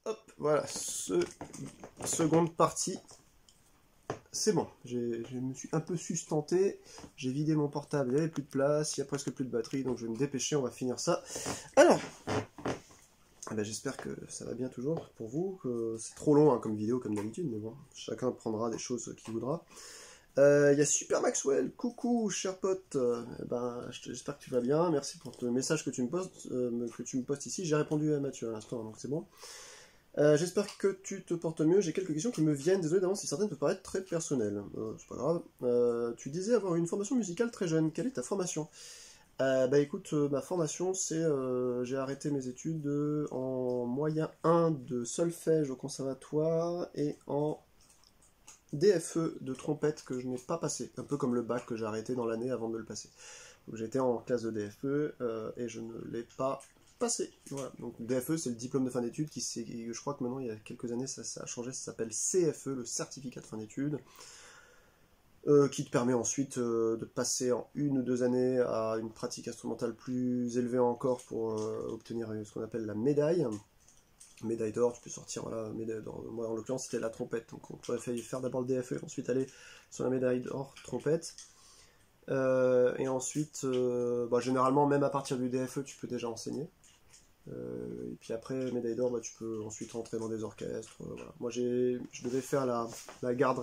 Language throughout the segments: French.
Hop, voilà, seconde partie. C'est bon, je me suis un peu sustenté, j'ai vidé mon portable, il n'y avait plus de place, il y a presque plus de batterie, donc je vais me dépêcher, on va finir ça. Alors, j'espère que ça va bien toujours pour vous, que c'est trop long hein, comme vidéo comme d'habitude, mais bon, chacun prendra des choses qu'il voudra. Il y a Super Maxwell, coucou cher pote, j'espère que tu vas bien, merci pour le message que tu me postes ici, j'ai répondu à Mathieu à l'instant, donc c'est bon. J'espère que tu te portes mieux, j'ai quelques questions qui me viennent, désolé d'avance si certaines peuvent paraître très personnelles, c'est pas grave. Tu disais avoir une formation musicale très jeune, quelle est ta formation? Écoute, ma formation c'est, j'ai arrêté mes études en moyen 1 de solfège au conservatoire et en DFE de trompette que je n'ai pas passé, un peu comme le bac que j'ai arrêté dans l'année avant de le passer. Donc j'étais en classe de DFE et je ne l'ai pas passé. Voilà. Donc DFE c'est le diplôme de fin d'études je crois que maintenant il y a quelques années ça a changé, ça s'appelle CFE, le certificat de fin d'études, qui te permet ensuite de passer en 1 ou 2 années à une pratique instrumentale plus élevée encore pour obtenir ce qu'on appelle la médaille. Médaille d'or, tu peux sortir, voilà, médaille d'or. Moi en l'occurrence c'était la trompette, donc on pourrait faire d'abord le DFE, ensuite aller sur la médaille d'or trompette. Et ensuite, généralement même à partir du DFE tu peux déjà enseigner. Et puis après médaille d'or, tu peux ensuite rentrer dans des orchestres. Voilà. Moi je devais faire la garde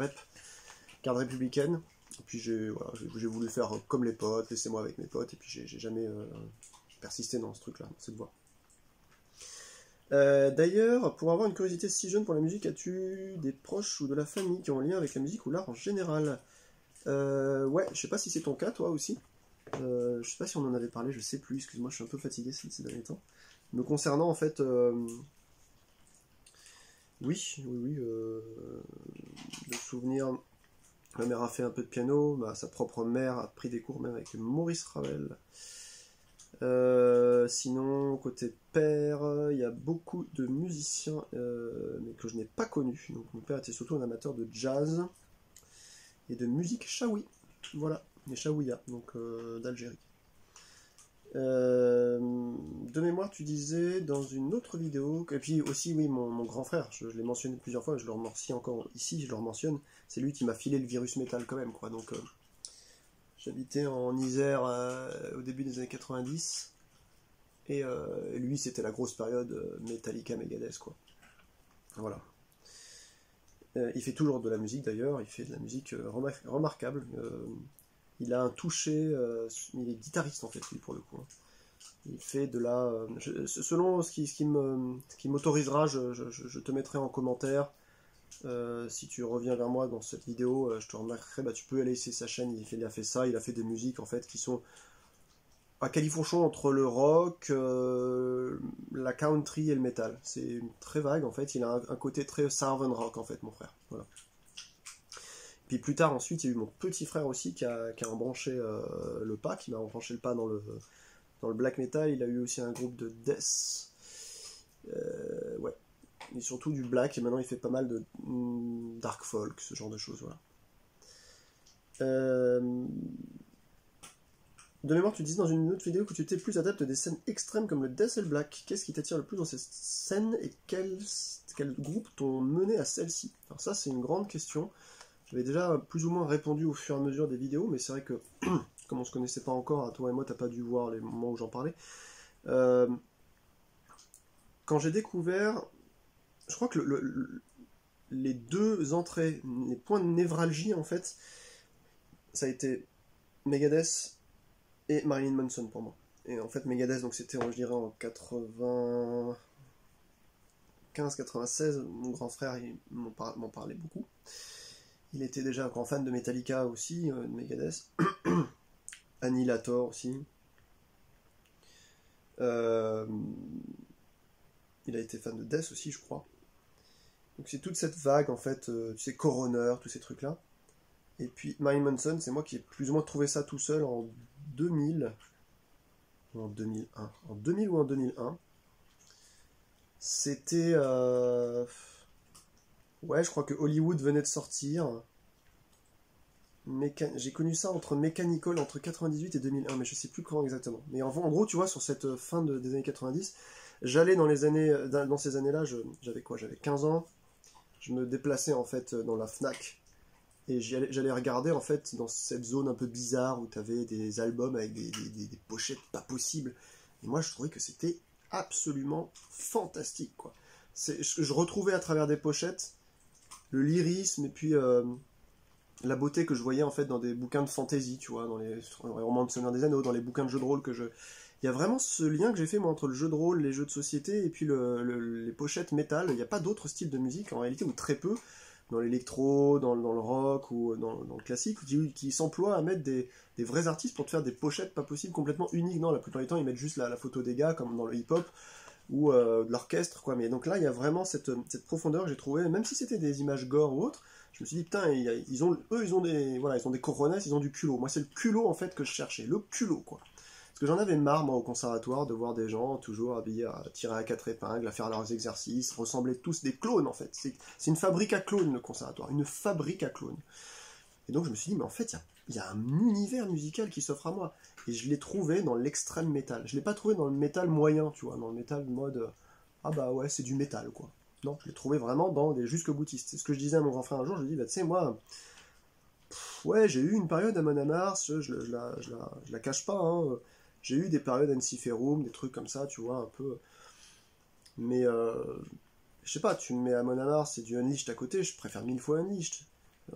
républicaine. Et puis j'ai voulu faire comme les potes, laissez-moi avec mes potes, et puis j'ai jamais persisté dans ce truc-là, dans cette voie. D'ailleurs, pour avoir une curiosité si jeune pour la musique, as-tu des proches ou de la famille qui ont un lien avec la musique ou l'art en général? Ouais, je sais pas si c'est ton cas, toi aussi. Je sais pas si on en avait parlé, je sais plus, excuse-moi, je suis un peu fatigué ces derniers temps. Me concernant, en fait, oui, de souvenir, ma mère a fait un peu de piano, sa propre mère a pris des cours même avec Maurice Ravel. Sinon, côté père, il y a beaucoup de musiciens, mais que je n'ai pas connus. Donc mon père était surtout un amateur de jazz et de musique chaoui. Voilà, les chaouïas, donc d'Algérie. De mémoire, tu disais dans une autre vidéo, et puis aussi, oui, mon grand frère, je l'ai mentionné plusieurs fois, je le remercie encore ici, je le mentionne, c'est lui qui m'a filé le virus métal quand même, quoi. Donc, j'habitais en Isère au début des années 90, et lui, c'était la grosse période Metallica, Megadeth, quoi. Voilà. Il fait toujours de la musique d'ailleurs, il fait de la musique remarquable. Il a un toucher, il est guitariste en fait, lui, pour le coup. Il fait de la... selon ce qui m'autorisera, je te mettrai en commentaire. Si tu reviens vers moi dans cette vidéo, je te remarquerai, tu peux aller essayer sa chaîne, il a fait ça, il a fait des musiques en fait qui sont à califourchon entre le rock, la country et le metal. C'est très vague en fait, il a un côté très southern rock en fait, mon frère. Voilà. Puis plus tard ensuite, il y a eu mon petit frère aussi qui a embranché le pas, qui m'a embranché le pas dans le black metal. Il a eu aussi un groupe de death, ouais, et surtout du black, et maintenant il fait pas mal de dark folk, ce genre de choses, voilà. De mémoire, tu disais dans une autre vidéo que tu étais plus adepte des scènes extrêmes comme le death et le black. Qu'est-ce qui t'attire le plus dans ces scènes et quels groupes t'ont mené à celle-ci? Alors ça, c'est une grande question. J'avais déjà plus ou moins répondu au fur et à mesure des vidéos, mais c'est vrai que, comme on se connaissait pas encore, toi et moi, t'as pas dû voir les moments où j'en parlais. Quand j'ai découvert, je crois que les deux entrées, les points de névralgie, en fait, ça a été Megadeth et Marilyn Manson pour moi. Et en fait, Megadeth, donc c'était, je dirais, en 95-96, mon grand frère, il m'en parlait beaucoup. Il était déjà un grand fan de Metallica aussi, de Megadeth. Annihilator aussi. Il a été fan de Death aussi, je crois. Donc c'est toute cette vague, en fait, tu sais, Coroner, tous ces trucs-là. Et puis Marilyn Manson, c'est moi qui ai plus ou moins trouvé ça tout seul en 2000. En 2001. En 2000 ou en 2001. C'était... Ouais, je crois que Hollywood venait de sortir. J'ai connu ça entre Mechanical, entre 98 et 2001, mais je sais plus quand exactement. Mais en gros, tu vois, sur cette fin des années 90, j'allais dans les années, dans ces années-là, j'avais quoi? J'avais 15 ans. Je me déplaçais en fait dans la Fnac. Et j'allais regarder en fait dans cette zone un peu bizarre où tu avais des albums avec des pochettes pas possibles. Et moi je trouvais que c'était absolument fantastique quoi. Je retrouvais à travers des pochettes le lyrisme et puis la beauté que je voyais en fait dans des bouquins de fantasy, tu vois, dans les romans de Seigneur des Anneaux, dans les bouquins de jeux de rôle que je... Il y a vraiment ce lien que j'ai fait moi entre le jeu de rôle, les jeux de société et puis les pochettes métal. Il n'y a pas d'autre style de musique en réalité, ou très peu, dans l'électro, dans le rock ou dans le classique, qui s'emploient à mettre des vrais artistes pour te faire des pochettes pas possibles, complètement uniques. Non, la plupart du temps, ils mettent juste la photo des gars, comme dans le hip-hop, ou de l'orchestre, quoi. Mais donc là, il y a vraiment cette profondeur que j'ai trouvée, même si c'était des images gore ou autres, je me suis dit, putain, ils ont des cojones, ils ont du culot. Moi, c'est le culot, en fait, que je cherchais. Le culot, quoi. Parce que j'en avais marre, moi, au conservatoire, de voir des gens toujours habillés à tirer à 4 épingles, à faire leurs exercices, ressembler tous des clones, en fait. C'est une fabrique à clones, le conservatoire. Une fabrique à clones. Et donc, je me suis dit, mais en fait, il y a un univers musical qui s'offre à moi. Et je l'ai trouvé dans l'extrême métal. Je l'ai pas trouvé dans le métal moyen, tu vois, dans le métal mode, ah bah ouais, c'est du métal, quoi. Non, je l'ai trouvé vraiment dans des jusque-boutistes. C'est ce que je disais à mon grand frère un jour, je lui ai dit, bah tu sais, moi, ouais, j'ai eu une période à Mon Mars, je la cache pas, hein. J'ai eu des périodes Ensiferum, des trucs comme ça, tu vois, un peu. Mais, je sais pas, tu me mets à Mon Mars, c'est du Unleashed à côté, je préfère 1000 fois Unleashed.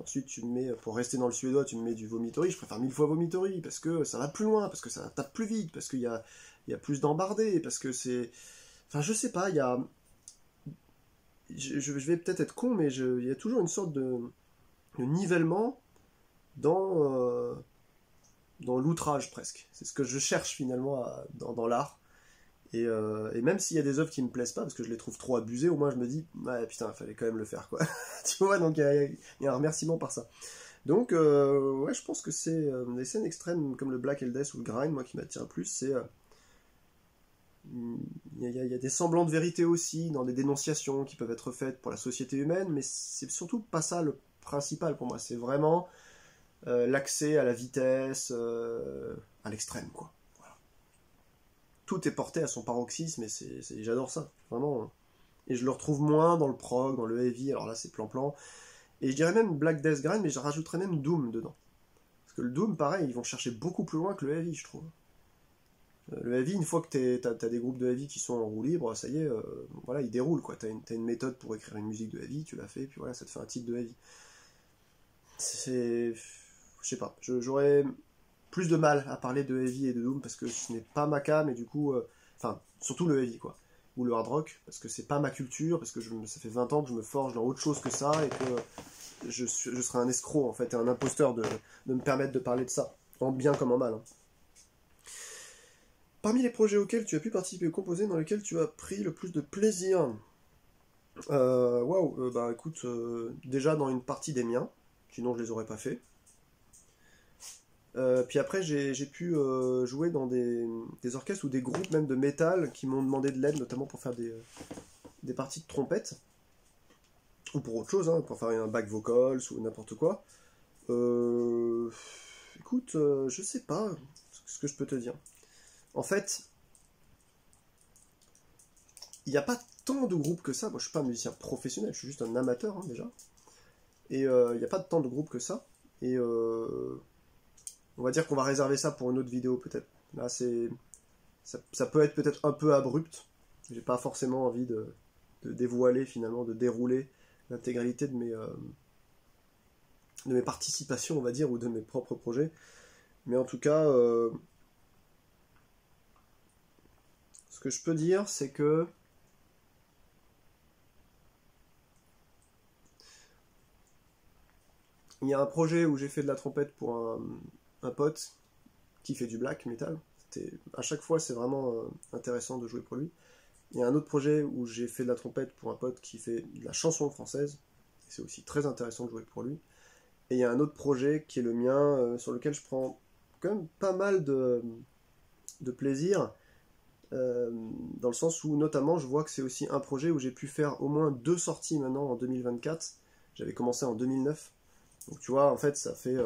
Ensuite, tu me mets, pour rester dans le suédois, tu me mets du Vomitory, je préfère 1000 fois Vomitory, parce que ça va plus loin, parce que ça tape plus vite, parce qu'il y a plus d'embardés, parce que c'est... Enfin, je sais pas, il y a... Je vais peut-être être con, mais il y a toujours une sorte de nivellement dans l'outrage, presque. C'est ce que je cherche, finalement, dans l'art. Et même s'il y a des œuvres qui me plaisent pas, parce que je les trouve trop abusées, au moins je me dis, ouais, putain, il fallait quand même le faire, quoi. Tu vois, donc il y a un remerciement par ça. Donc, ouais, je pense que c'est les scènes extrêmes comme le Black Death ou le Grind, moi, qui m'attire le plus, c'est... il y a des semblants de vérité aussi dans des dénonciations qui peuvent être faites pour la société humaine, mais c'est surtout pas ça le principal pour moi. C'est vraiment l'accès à la vitesse, à l'extrême, quoi. Voilà. Tout est porté à son paroxysme et j'adore ça, vraiment. Et je le retrouve moins dans le prog, dans le heavy, alors là c'est plan-plan. Et je dirais même Black Death Grind, mais je rajouterais même Doom dedans. Parce que le Doom, pareil, ils vont chercher beaucoup plus loin que le heavy, je trouve. Le heavy, une fois que t'as des groupes de heavy qui sont en roue libre, ça y est, voilà, ils déroulent, quoi. T'as une méthode pour écrire une musique de heavy, tu l'as fait, puis voilà, ça te fait un titre de heavy. Je sais pas, j'aurais plus de mal à parler de heavy et de doom, parce que ce n'est pas ma cam, et du coup, enfin, surtout le heavy, quoi. Ou le hard rock, parce que c'est pas ma culture, parce que ça fait 20 ans que je me forge dans autre chose que ça, et que je serais un escroc, en fait, et un imposteur de me permettre de parler de ça, en bien comme en mal, hein. Parmi les projets auxquels tu as pu participer ou composer, dans lesquels tu as pris le plus de plaisir, waouh, bah écoute, déjà dans une partie des miens, sinon je les aurais pas fait. Puis après j'ai pu jouer dans des orchestres ou des groupes même de métal qui m'ont demandé de l'aide, notamment pour faire des parties de trompette, ou pour autre chose, hein, pour faire un back vocals ou n'importe quoi. Écoute, je sais pas ce que je peux te dire. En fait, il n'y a pas tant de groupes que ça. Moi, je suis pas un musicien professionnel, je suis juste un amateur, hein, déjà. Et il n'y a pas tant de groupes que ça. Et on va dire qu'on va réserver ça pour une autre vidéo, peut-être. Là, ça peut être peut-être un peu abrupt. J'ai pas forcément envie de dévoiler, finalement, de dérouler l'intégralité de mes participations, on va dire, ou de mes propres projets. Mais en tout cas... ce que je peux dire, c'est que il y a un projet où j'ai fait de la trompette pour un pote qui fait du black metal. À chaque fois, c'est vraiment intéressant de jouer pour lui. Il y a un autre projet où j'ai fait de la trompette pour un pote qui fait de la chanson française. C'est aussi très intéressant de jouer pour lui. Et il y a un autre projet qui est le mien, sur lequel je prends quand même pas mal de plaisir. Dans le sens où notamment je vois que c'est aussi un projet où j'ai pu faire au moins 2 sorties maintenant en 2024. J'avais commencé en 2009, donc tu vois, en fait ça fait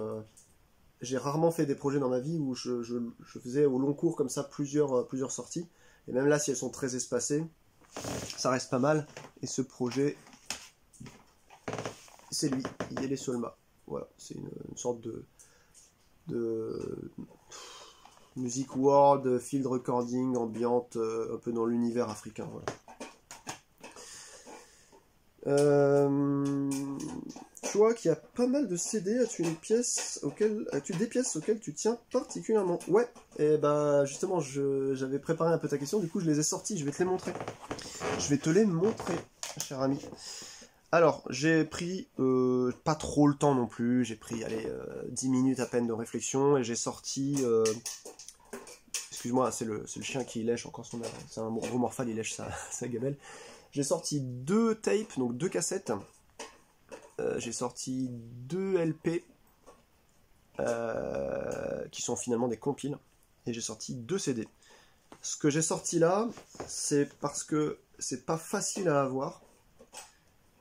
j'ai rarement fait des projets dans ma vie où je faisais au long cours comme ça plusieurs sorties. Et même là, si elles sont très espacées, ça reste pas mal. Et ce projet, c'est lui, Yele Solma. Voilà, c'est une sorte de musique world, field recording, ambiante, un peu dans l'univers africain. Voilà. Tu vois qu'il y a pas mal de CD. As-tu des pièces auxquelles tu tiens particulièrement? Ouais, et bah justement, j'avais préparé un peu ta question, du coup je les ai sortis, je vais te les montrer. Je vais te les montrer, cher ami. Alors, j'ai pris pas trop le temps non plus, j'ai pris allez, 10 minutes à peine de réflexion, et j'ai sorti... excuse-moi, c'est le chien qui lèche encore son... C'est un gros morphale, il lèche sa gamelle. J'ai sorti 2 tapes, donc 2 cassettes. J'ai sorti 2 LP, qui sont finalement des compiles. Et j'ai sorti 2 CD. Ce que j'ai sorti là, c'est parce que c'est pas facile à avoir.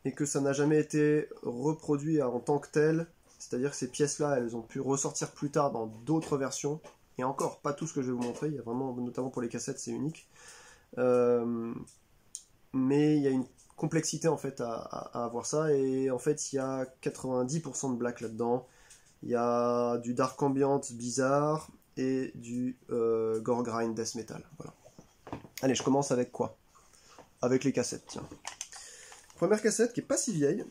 Et que ça n'a jamais été reproduit en tant que tel. C'est-à-dire que ces pièces-là, elles ont pu ressortir plus tard dans d'autres versions. Et encore, pas tout ce que je vais vous montrer. Il y a vraiment, notamment pour les cassettes, c'est unique. Mais il y a une complexité en fait à avoir ça, et en fait il y a 90% de black là-dedans, il y a du dark ambient bizarre et du gore grind death metal, voilà. Allez, je commence avec quoi? Avec les cassettes, tiens. Première cassette qui est pas si vieille,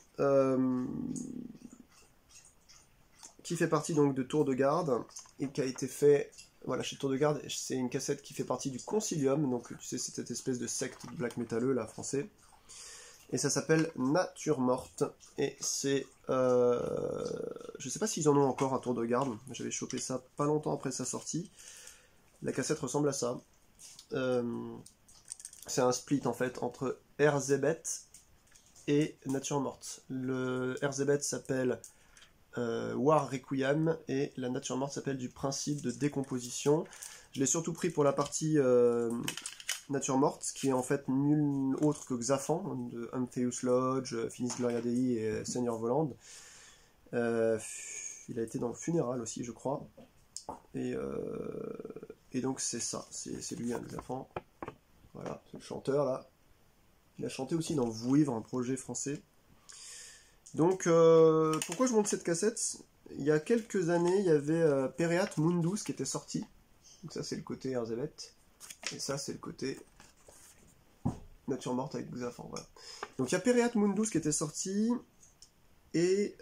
qui fait partie donc de Tour de Garde, et qui a été fait... Voilà, chez Tour de Garde, c'est une cassette qui fait partie du Concilium, donc tu sais, c'est cette espèce de secte de black métalleux, là, français. Et ça s'appelle Nature Morte, et c'est... je sais pas s'ils en ont encore à Tour de Garde, j'avais chopé ça pas longtemps après sa sortie. La cassette ressemble à ça. C'est un split, en fait, entre Erzébet et Nature Morte. Le Erzébet s'appelle... War Requiem, et la Nature Morte s'appelle du principe de décomposition. Je l'ai surtout pris pour la partie Nature Morte, qui est en fait nul autre que Xaphan, de Ampheus Lodge, Finis Gloria Dei et Seigneur Voland. Il a été dans le funéral aussi, je crois. Et donc c'est ça, c'est lui, hein, Xaphan. Voilà, c'est le chanteur là. Il a chanté aussi dans Vouivre, un projet français. Donc, pourquoi je montre cette cassette? Il y a quelques années, il y avait Pereat Mundus qui était sorti. Donc ça, c'est le côté Erzébet. Et ça, c'est le côté Nature Morte avec Xaphan. Voilà. Donc, il y a Pereat Mundus qui était sorti. Et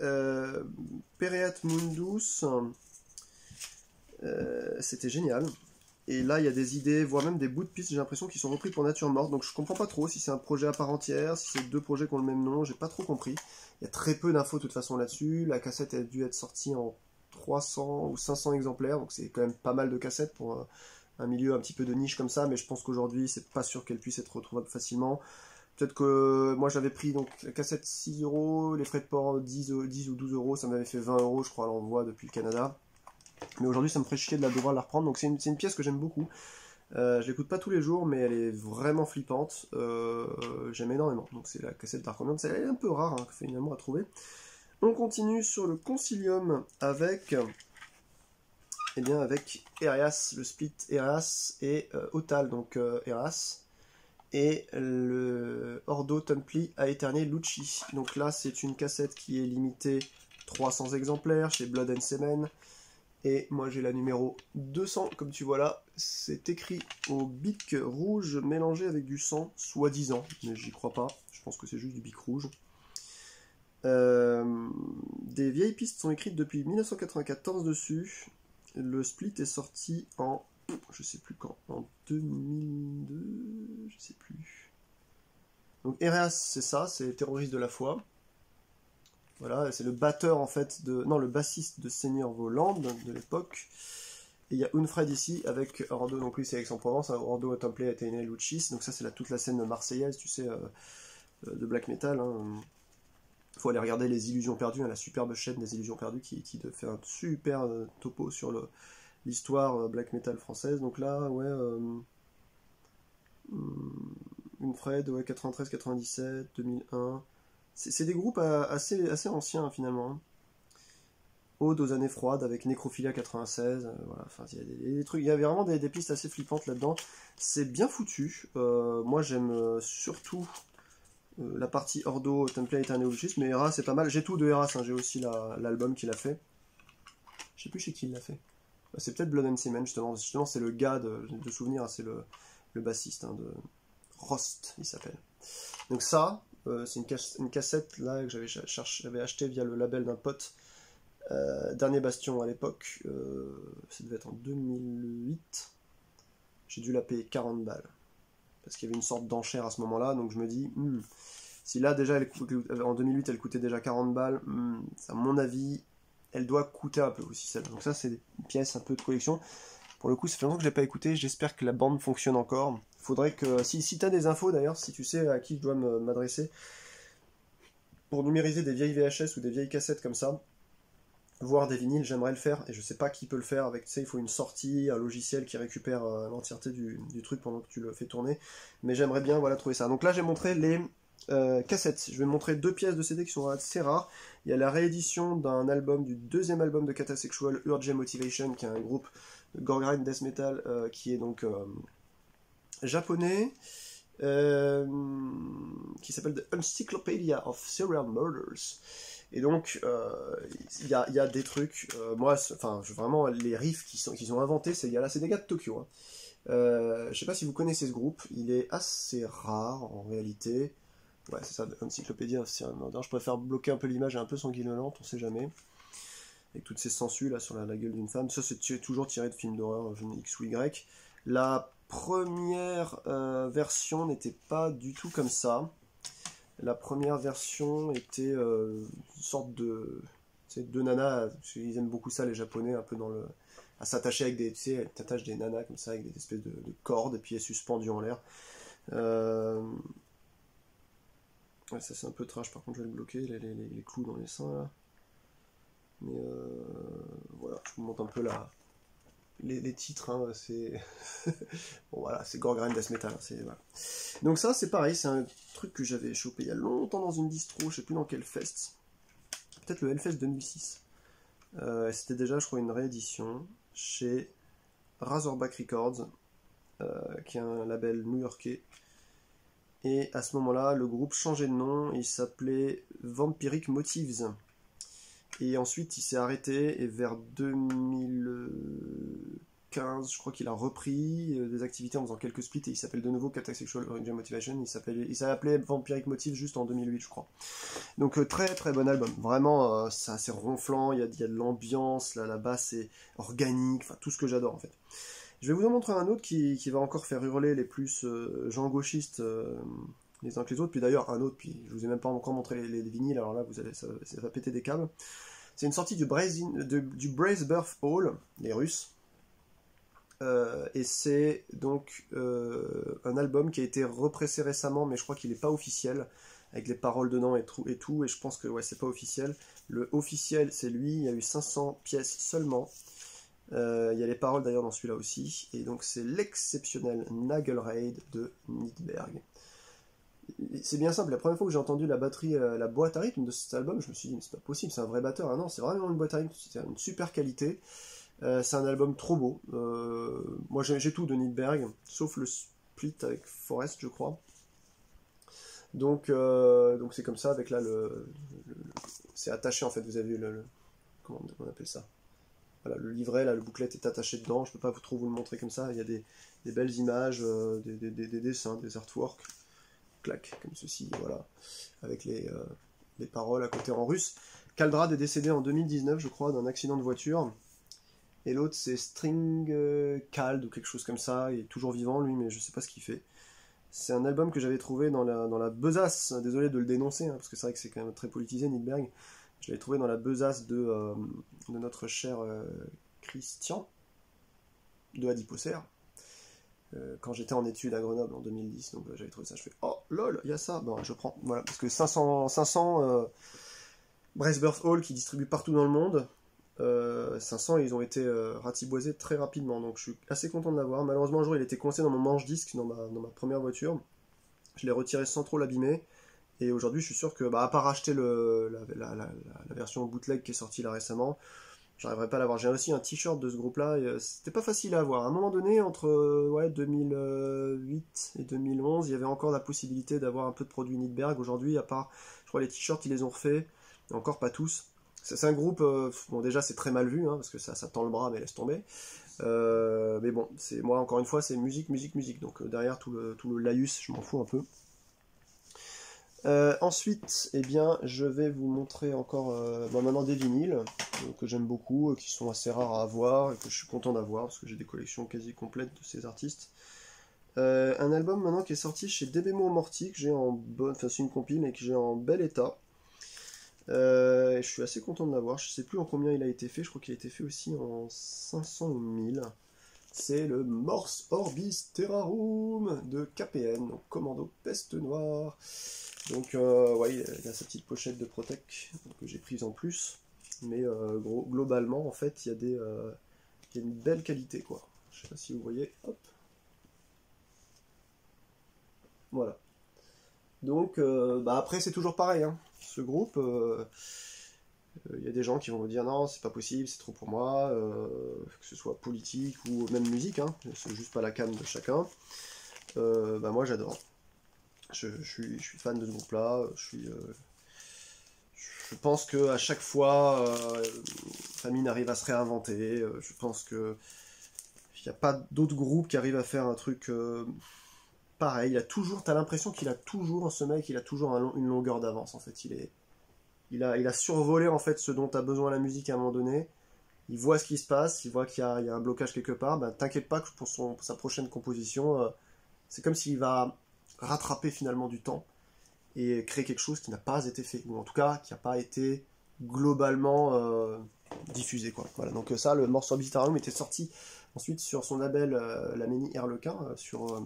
Pereat Mundus, c'était génial. Et là, il y a des idées, voire même des bouts de pistes, j'ai l'impression, qui sont repris pour Nature Morte. Donc je comprends pas trop si c'est un projet à part entière, si c'est 2 projets qui ont le même nom, j'ai pas trop compris. Il y a très peu d'infos de toute façon là-dessus. La cassette a dû être sortie en 300 ou 500 exemplaires, donc c'est quand même pas mal de cassettes pour un milieu un petit peu de niche comme ça, mais je pense qu'aujourd'hui, c'est pas sûr qu'elle puisse être retrouvable facilement. Peut-être que moi j'avais pris donc la cassette 6 €, les frais de port 10 ou 12 €, ça m'avait fait 20 € je crois à l'envoi depuis le Canada. Mais aujourd'hui ça me ferait chier de devoir la reprendre, donc c'est une pièce que j'aime beaucoup. Je l'écoute pas tous les jours, mais elle est vraiment flippante. J'aime énormément. Donc c'est la cassette Dark Ambient, elle est un peu rare hein, finalement à trouver. On continue sur le Concilium avec... Eh bien avec Ereas, le split Ereas et Otal, donc Ereas. Et le Ordo Templi Aeterni Lucci. Donc là c'est une cassette qui est limitée 300 exemplaires chez Blood and Semen. Et moi j'ai la numéro 200, comme tu vois là, c'est écrit au bic rouge mélangé avec du sang, soi-disant, mais j'y crois pas, je pense que c'est juste du bic rouge. Des vieilles pistes sont écrites depuis 1994 dessus, le split est sorti en, je sais plus quand, en 2002, je sais plus. Donc Ereas c'est ça, c'est Terroriste de la foi. Voilà, c'est le batteur en fait le bassiste de Seigneur Voland de l'époque. Et il y a Unfred ici avec Ordo, donc lui c'est Aix-en-Provence, Ordo Temple Athenae Lucis, donc ça c'est toute la scène marseillaise, tu sais, de black metal. Hein. Faut aller regarder Les Illusions Perdues, hein, la superbe chaîne des Illusions Perdues qui fait un super topo sur l'histoire black metal française. Donc là, ouais, Unfred, ouais, 93, 97, 2001. C'est des groupes assez anciens finalement. Ode aux années froides avec Necrophilia 96, voilà, enfin il y a des trucs, il y avait vraiment des pistes assez flippantes là-dedans. C'est bien foutu. Moi j'aime surtout la partie Ordo, Template, Neologist, mais Hera c'est pas mal. J'ai tout de Hera, hein. J'ai aussi l'album qu'il a fait. Je sais plus chez qui il l'a fait. C'est peut-être Blood and Cement, justement. Justement, c'est le gars de souvenir, hein, c'est le bassiste, hein, de Rost, il s'appelle. Donc ça, c'est une cassette là que j'avais acheté via le label d'un pote. Dernier Bastion à l'époque, ça devait être en 2008. J'ai dû la payer 40 balles. Parce qu'il y avait une sorte d'enchère à ce moment-là, donc je me dis, si là déjà, en 2008, elle coûtait déjà 40 balles, à mon avis, elle doit coûter un peu aussi celle-là. Donc ça, c'est une pièce un peu de collection. Pour le coup, ça fait longtemps que je l'ai pas écouté, j'espère que la bande fonctionne encore. Faudrait que, si tu as des infos d'ailleurs, si tu sais à qui je dois m'adresser, pour numériser des vieilles VHS ou des vieilles cassettes comme ça, voir des vinyles, j'aimerais le faire, et je sais pas qui peut le faire, avec, tu sais, il faut une sortie, un logiciel qui récupère l'entièreté du truc pendant que tu le fais tourner, mais j'aimerais bien, voilà, trouver ça. Donc là, j'ai montré les cassettes, je vais montrer 2 pièces de CD qui sont assez rares. Il y a la réédition d'un album, du deuxième album de Katasexual, Urge Motivation, qui est un groupe de gore grind death metal, qui est donc japonais, qui s'appelle The Encyclopedia of Serial Murders. Et donc, il y a des trucs, moi, enfin, vraiment, les riffs qu'ils ont inventés, c'est des gars de Tokyo. Hein. Je sais pas si vous connaissez ce groupe, il est assez rare en réalité. Ouais, c'est ça, The Encyclopedia of Serial Murders. Je préfère bloquer un peu l'image et un peu sanguinolente, on sait jamais. Avec toutes ces sangsues là sur la gueule d'une femme. Ça, c'est toujours tiré de films d'horreur, X ou Y. La première version n'était pas du tout comme ça. La première version était une sorte de... Tu sais, 2 nanas, parce qu'ils aiment beaucoup ça les japonais, un peu dans le... à s'attacher avec des... Tu sais, elles t'attachent des nanas comme ça, avec des espèces de cordes, et puis elles suspendues en l'air. Ouais, ça c'est un peu trash, par contre je vais le bloquer, les clous dans les seins là. Mais voilà, je vous montre un peu les titres, hein, c'est... bon voilà, c'est gore grind death metal, voilà. Donc ça c'est pareil, c'est un truc que j'avais chopé il y a longtemps dans une distro, je sais plus dans quel fest, peut-être le Hellfest 2006. C'était déjà je crois une réédition chez Razorback Records, qui est un label new-yorkais, et à ce moment-là le groupe changeait de nom, il s'appelait Vampiric Motives. Et ensuite, il s'est arrêté, et vers 2015, je crois qu'il a repris des activités en faisant quelques splits, et il s'appelle de nouveau Katasexual Urge Motivation. Il s'est appelé Vampiric Motive juste en 2008, je crois. Donc très très bon album. Vraiment, c'est assez ronflant, il y a de l'ambiance, la basse est organique, enfin tout ce que j'adore en fait. Je vais vous en montrer un autre qui va encore faire hurler les plus gens gauchistes les uns que les autres. Puis d'ailleurs, un autre, puis je vous ai même pas encore montré les vinyles, alors là, ça va péter des câbles. C'est une sortie du Brace Birth Hall, les Russes. Et c'est donc un album qui a été repressé récemment, mais je crois qu'il n'est pas officiel, avec les paroles dedans et tout, et je pense que ouais, c'est pas officiel. Le officiel, c'est lui, il y a eu 500 pièces seulement. Il y a les paroles d'ailleurs dans celui-là aussi, et donc c'est l'exceptionnel Nagelraid de Nidberg. C'est bien simple, la première fois que j'ai entendu la batterie, la boîte à rythme de cet album, je me suis dit mais c'est pas possible, c'est un vrai batteur. Ah non, c'est vraiment une boîte à rythme, c'est une super qualité. C'est un album trop beau. Moi j'ai tout de Nidberg, sauf le split avec Forest, je crois. Donc c'est comme ça, avec là c'est attaché en fait, vous avez vu comment on appelle ça? Voilà, le livret, là, le booklet est attaché dedans, je peux pas trop vous le montrer comme ça, il y a des belles images, des dessins, des artworks. Clac, comme ceci, voilà, avec les paroles à côté en russe. Kaldrad est décédé en 2019, je crois, d'un accident de voiture. Et l'autre, c'est String Kald ou quelque chose comme ça. Il est toujours vivant, lui, mais je sais pas ce qu'il fait. C'est un album que j'avais trouvé dans la besace. Désolé de le dénoncer, hein, parce que c'est vrai que c'est quand même très politisé, Nidberg. Je l'avais trouvé dans la besace de notre cher Christian de Adiposer. Quand j'étais en études à Grenoble en 2010, donc j'avais trouvé ça, je fais oh lol, il y a ça, bon je prends, voilà, parce que 500 Brace Birth Hall qui distribue partout dans le monde, 500 ils ont été ratiboisés très rapidement, donc je suis assez content de l'avoir. Malheureusement un jour il était coincé dans mon manche-disque dans ma première voiture, je l'ai retiré sans trop l'abîmer, et aujourd'hui je suis sûr que, à part acheter la version bootleg qui est sortie là récemment, j'arriverai pas à l'avoir. J'ai aussi un t-shirt de ce groupe-là, et c'était pas facile à avoir. À un moment donné, entre ouais, 2008 et 2011, il y avait encore la possibilité d'avoir un peu de produits Nidberg. Aujourd'hui, à part, je crois les t-shirts, ils les ont refaits, et encore pas tous. C'est un groupe, bon déjà c'est très mal vu, hein, parce que ça tend le bras, mais laisse tomber. Mais bon, moi encore une fois, c'est musique, musique, musique. Donc derrière tout le laïus, je m'en fous un peu. Ensuite, eh bien, je vais vous montrer encore maintenant des vinyles que j'aime beaucoup, qui sont assez rares à avoir et que je suis content d'avoir parce que j'ai des collections quasi complètes de ces artistes. Un album maintenant qui est sorti chez Debemo Morty, que j'ai en bonne, enfin c'est une compile et que j'ai en bel état. Et je suis assez content de l'avoir. Je sais plus en combien il a été fait. Je crois qu'il a été fait aussi en 500 ou 1000. C'est le Morse Orbis Terrarum de KPN, donc Commando Peste Noire. Donc, ouais, il a sa petite pochette de Protec que j'ai prise en plus. Mais globalement, en fait, il y a une belle qualité, quoi. Je sais pas si vous voyez. Hop. Voilà. Donc, bah après, c'est toujours pareil, hein. Ce groupe, il y a des gens qui vont me dire non, c'est pas possible, c'est trop pour moi, que ce soit politique ou même musique, hein. C'est juste pas la came de chacun. Bah moi, j'adore. Je suis fan de ce groupe-là. Je pense que à chaque fois, Famine arrive à se réinventer. Je pense que il n'y a pas d'autres groupes qui arrivent à faire un truc pareil. T'as l'impression qu'il a toujours, ce mec, il a toujours une longueur d'avance. En fait, il a survolé en fait ce dont a besoin la musique à un moment donné. Il voit ce qui se passe, il voit qu'il y a un blocage quelque part. Ben, t'inquiète pas que pour sa prochaine composition, c'est comme s'il va rattraper finalement du temps et créer quelque chose qui n'a pas été fait, ou en tout cas qui n'a pas été globalement diffusé, quoi. Voilà, donc ça, le morceau Arbitarium était sorti ensuite sur son label La Ménie Herlequin, sur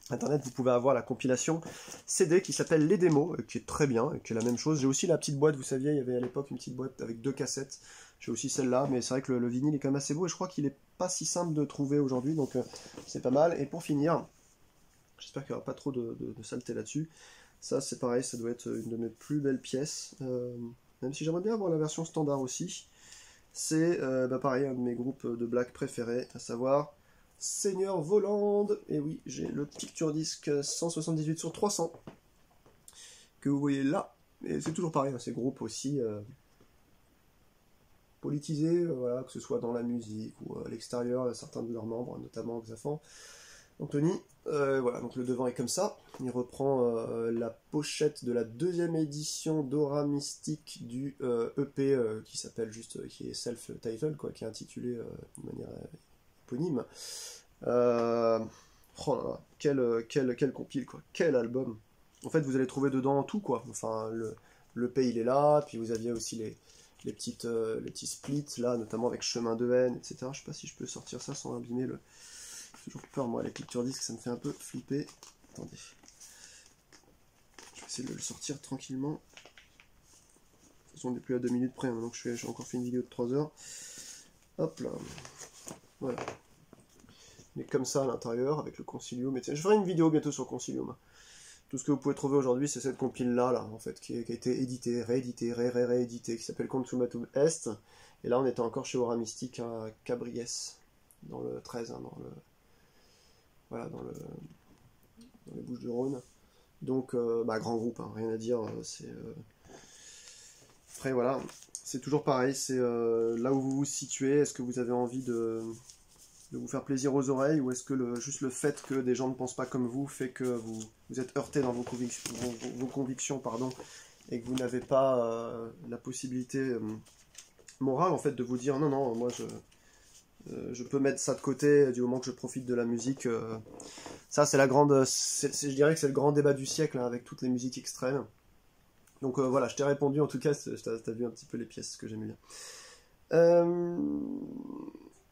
internet. Vous pouvez avoir la compilation CD qui s'appelle Les Démos, qui est très bien, qui est la même chose. J'ai aussi la petite boîte, vous saviez, il y avait à l'époque une petite boîte avec 2 cassettes. J'ai aussi celle-là, mais c'est vrai que le vinyle est quand même assez beau, et je crois qu'il est pas si simple de trouver aujourd'hui, donc c'est pas mal. Et pour finir, j'espère qu'il n'y aura pas trop de saleté là-dessus. Ça, c'est pareil, ça doit être une de mes plus belles pièces. Même si j'aimerais bien avoir la version standard aussi. C'est, pareil, un de mes groupes de black préférés, à savoir Seigneur Voland. Et oui, j'ai le Picture Disc 178/300 que vous voyez là. Et c'est toujours pareil, hein, ces groupes aussi politisés, voilà, que ce soit dans la musique ou à l'extérieur, certains de leurs membres, notamment Xafan. Anthony, voilà, donc le devant est comme ça. Il reprend la pochette de la 2e édition d'Aura Mystique du EP qui s'appelle juste, qui est self-titled, quoi, qui est intitulé de manière éponyme. Oh là là, quel compile, quoi, quel album. En fait, vous allez trouver dedans tout, quoi. Enfin, le EP il est là, puis vous aviez aussi les petits splits là, notamment avec Chemin de haine, etc. Je sais pas si je peux sortir ça sans abîmer le. J'ai toujours peur, moi, les Picture Disc, ça me fait un peu flipper. Attendez. Je vais essayer de le sortir tranquillement. De toute façon, on n'est plus à 2 minutes près, maintenant que j'ai encore fait une vidéo de 3 heures. Hop là. Voilà. Il est comme ça à l'intérieur, avec le Concilium. Je ferai une vidéo bientôt sur le Concilium. Tout ce que vous pouvez trouver aujourd'hui, c'est cette compile-là, là, en fait, qui a été éditée, rééditée, rééditée, qui s'appelle Consumatum Est. Et là, on était encore chez Aura Mystique à Cabriès, dans le 13, hein, voilà, dans les Bouches-du-Rhône. Donc, grand groupe, hein, rien à dire. Après, voilà, c'est toujours pareil. C'est là où vous vous situez. Est-ce que vous avez envie de vous faire plaisir aux oreilles, ou est-ce que juste le fait que des gens ne pensent pas comme vous fait que vous êtes heurté dans vos convictions, pardon, et que vous n'avez pas la possibilité morale, en fait, de vous dire non, moi je peux mettre ça de côté du moment que je profite de la musique. Ça, c'est je dirais que c'est le grand débat du siècle, hein, avec toutes les musiques extrêmes. Donc voilà, je t'ai répondu, en tout cas, t'as vu un petit peu les pièces que j'aime bien.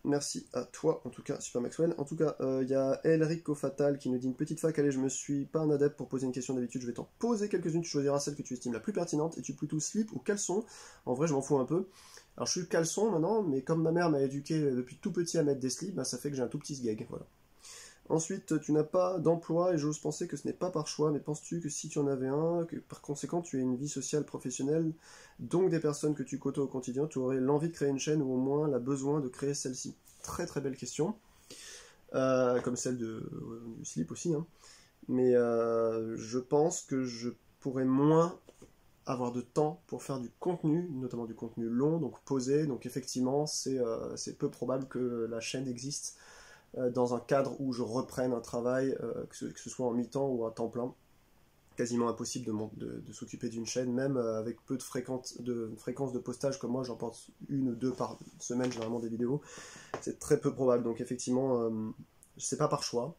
Merci à toi, en tout cas, Super Maxwell. En tout cas, il y a Elrico Fatal qui nous dit une petite fac. Allez, je me suis pas un adepte pour poser une question d'habitude, je vais t'en poser quelques-unes, tu choisiras celle que tu estimes la plus pertinente. Es-tu plutôt slip ou caleçon? En vrai, je m'en fous un peu. Alors, je suis caleçon maintenant, mais comme ma mère m'a éduqué depuis tout petit à mettre des slips, bah, ça fait que j'ai un tout petit sgeg, voilà. Ensuite, tu n'as pas d'emploi et j'ose penser que ce n'est pas par choix, mais penses-tu que si tu en avais un, que par conséquent tu as une vie sociale, professionnelle, donc des personnes que tu côtoies au quotidien, tu aurais l'envie de créer une chaîne ou au moins la besoin de créer celle-ci? Très très belle question, comme celle du slip aussi, hein. Mais je pense que je pourrais moins avoir de temps pour faire du contenu, notamment du contenu long, donc posé, donc effectivement c'est peu probable que la chaîne existe dans un cadre où je reprenne un travail, que ce soit en mi-temps ou à temps plein. Quasiment impossible de s'occuper d'une chaîne, même avec peu de fréquence de postage comme moi, j'en porte 1 ou 2 par semaine, généralement des vidéos. C'est très peu probable, donc effectivement, c'est pas par choix,